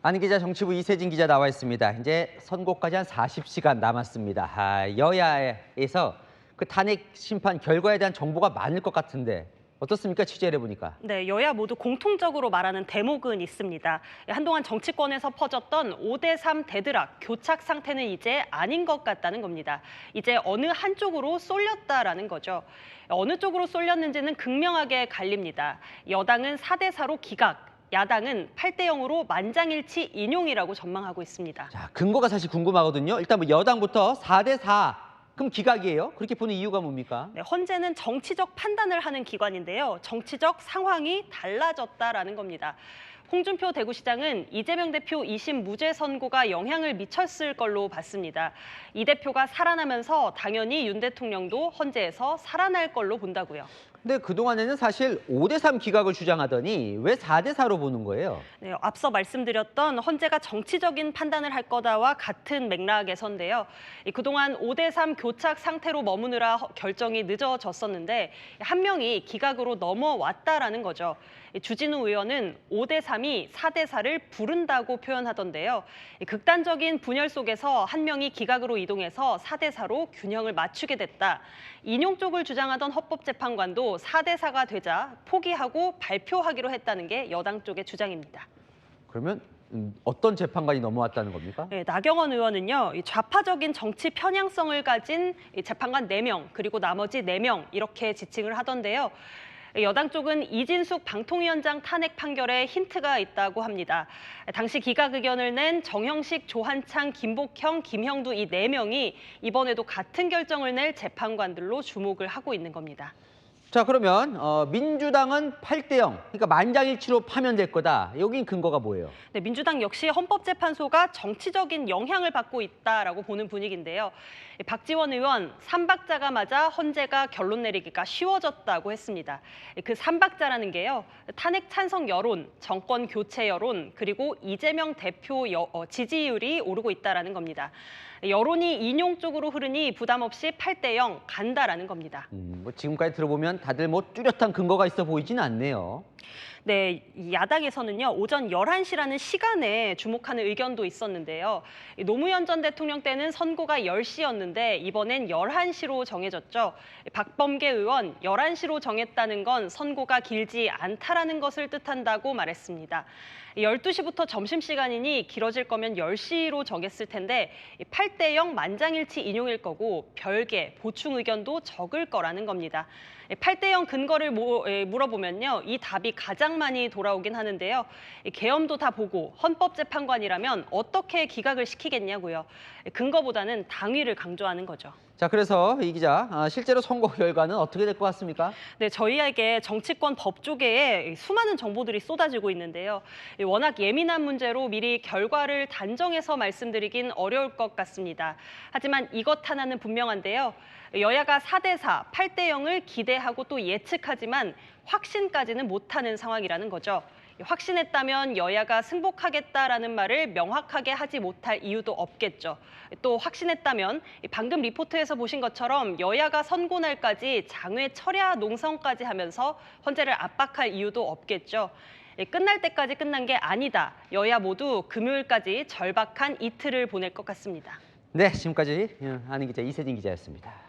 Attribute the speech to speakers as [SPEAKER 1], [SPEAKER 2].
[SPEAKER 1] 안 기자, 정치부 이세진 기자 나와 있습니다. 이제 선고까지 한 40시간 남았습니다. 여야에서 그 탄핵 심판 결과에 대한 정보가 많을 것 같은데 어떻습니까? 취재를 해보니까.
[SPEAKER 2] 네, 여야 모두 공통적으로 말하는 대목은 있습니다. 한동안 정치권에서 퍼졌던 5대3 대드락, 교착 상태는 이제 아닌 것 같다는 겁니다. 이제 어느 한쪽으로 쏠렸다라는 거죠. 어느 쪽으로 쏠렸는지는 극명하게 갈립니다. 여당은 4대4로 기각, 야당은 8대0으로 만장일치 인용이라고 전망하고 있습니다.
[SPEAKER 1] 자, 근거가 사실 궁금하거든요. 일단 뭐 여당부터 4대4, 그럼 기각이에요? 그렇게 보는 이유가 뭡니까?
[SPEAKER 2] 네, 헌재는 정치적 판단을 하는 기관인데요. 정치적 상황이 달라졌다라는 겁니다. 홍준표 대구시장은 이재명 대표 2심 무죄 선고가 영향을 미쳤을 걸로 봤습니다. 이 대표가 살아나면서 당연히 윤 대통령도 헌재에서 살아날 걸로 본다고요.
[SPEAKER 1] 근데 그동안에는 사실 5대3 기각을 주장하더니 왜 4대4로 보는 거예요?
[SPEAKER 2] 네, 앞서 말씀드렸던 헌재가 정치적인 판단을 할 거다와 같은 맥락에서인데요. 그동안 5대3 교착 상태로 머무느라 결정이 늦어졌었는데 한 명이 기각으로 넘어왔다라는 거죠. 주진우 의원은 5대3이 4대4를 부른다고 표현하던데요. 극단적인 분열 속에서 한 명이 기각으로 이동해서 4대4로 균형을 맞추게 됐다. 인용 쪽을 주장하던 헌법재판관도 4대4가 되자 포기하고 발표하기로 했다는 게 여당 쪽의 주장입니다.
[SPEAKER 1] 그러면 어떤 재판관이 넘어왔다는 겁니까?
[SPEAKER 2] 네, 나경원 의원은요, 이 좌파적인 정치 편향성을 가진 이 재판관 4명, 그리고 나머지 4명 이렇게 지칭을 하던데요. 여당 쪽은 이진숙 방통위원장 탄핵 판결에 힌트가 있다고 합니다. 당시 기각 의견을 낸 정형식, 조한창, 김복형, 김형두 이 4명이 이번에도 같은 결정을 낼 재판관들로 주목을 하고 있는 겁니다.
[SPEAKER 1] 자, 그러면 민주당은 8대0, 그러니까 만장일치로 파면될 거다. 여긴 근거가 뭐예요?
[SPEAKER 2] 네, 민주당 역시 헌법재판소가 정치적인 영향을 받고 있다라고 보는 분위기인데요. 박지원 의원, 3박자가 맞아 헌재가 결론 내리기가 쉬워졌다고 했습니다. 그 3박자라는 게요, 탄핵 찬성 여론, 정권 교체 여론, 그리고 이재명 대표 지지율이 오르고 있다라는 겁니다. 여론이 인용 쪽으로 흐르니 부담 없이 8대0 간다라는 겁니다.
[SPEAKER 1] 뭐 지금까지 들어보면 다들 뭐 뚜렷한 근거가 있어 보이지는 않네요.
[SPEAKER 2] 네, 야당에서는요, 오전 11시라는 시간에 주목하는 의견도 있었는데요. 노무현 전 대통령 때는 선고가 10시였는데 이번엔 11시로 정해졌죠. 박범계 의원, 11시로 정했다는 건 선고가 길지 않다라는 것을 뜻한다고 말했습니다. 12시부터 점심시간이니 길어질 거면 10시로 정했을 텐데 8대0 만장일치 인용일 거고 별개, 보충 의견도 적을 거라는 겁니다. 8대0 근거를 물어보면요, 이 답이 가장 많이 돌아오긴 하는데요. 계엄도 다 보고 헌법재판관이라면 어떻게 기각을 시키겠냐고요. 근거보다는 당위를 강조하는 거죠.
[SPEAKER 1] 자, 그래서 이 기자, 실제로 선거 결과는 어떻게 될 것 같습니까?
[SPEAKER 2] 네, 저희에게 정치권 법조계에 수많은 정보들이 쏟아지고 있는데요. 워낙 예민한 문제로 미리 결과를 단정해서 말씀드리긴 어려울 것 같습니다. 하지만 이것 하나는 분명한데요. 여야가 4대4, 8대0을 기대하고 또 예측하지만 확신까지는 못하는 상황이라는 거죠. 확신했다면 여야가 승복하겠다라는 말을 명확하게 하지 못할 이유도 없겠죠. 또 확신했다면 방금 리포트에서 보신 것처럼 여야가 선고날까지 장외 철야 농성까지 하면서 헌재를 압박할 이유도 없겠죠. 끝날 때까지 끝난 게 아니다. 여야 모두 금요일까지 절박한 이틀을 보낼 것 같습니다.
[SPEAKER 1] 네, 지금까지 아는 기자 이세진 기자였습니다.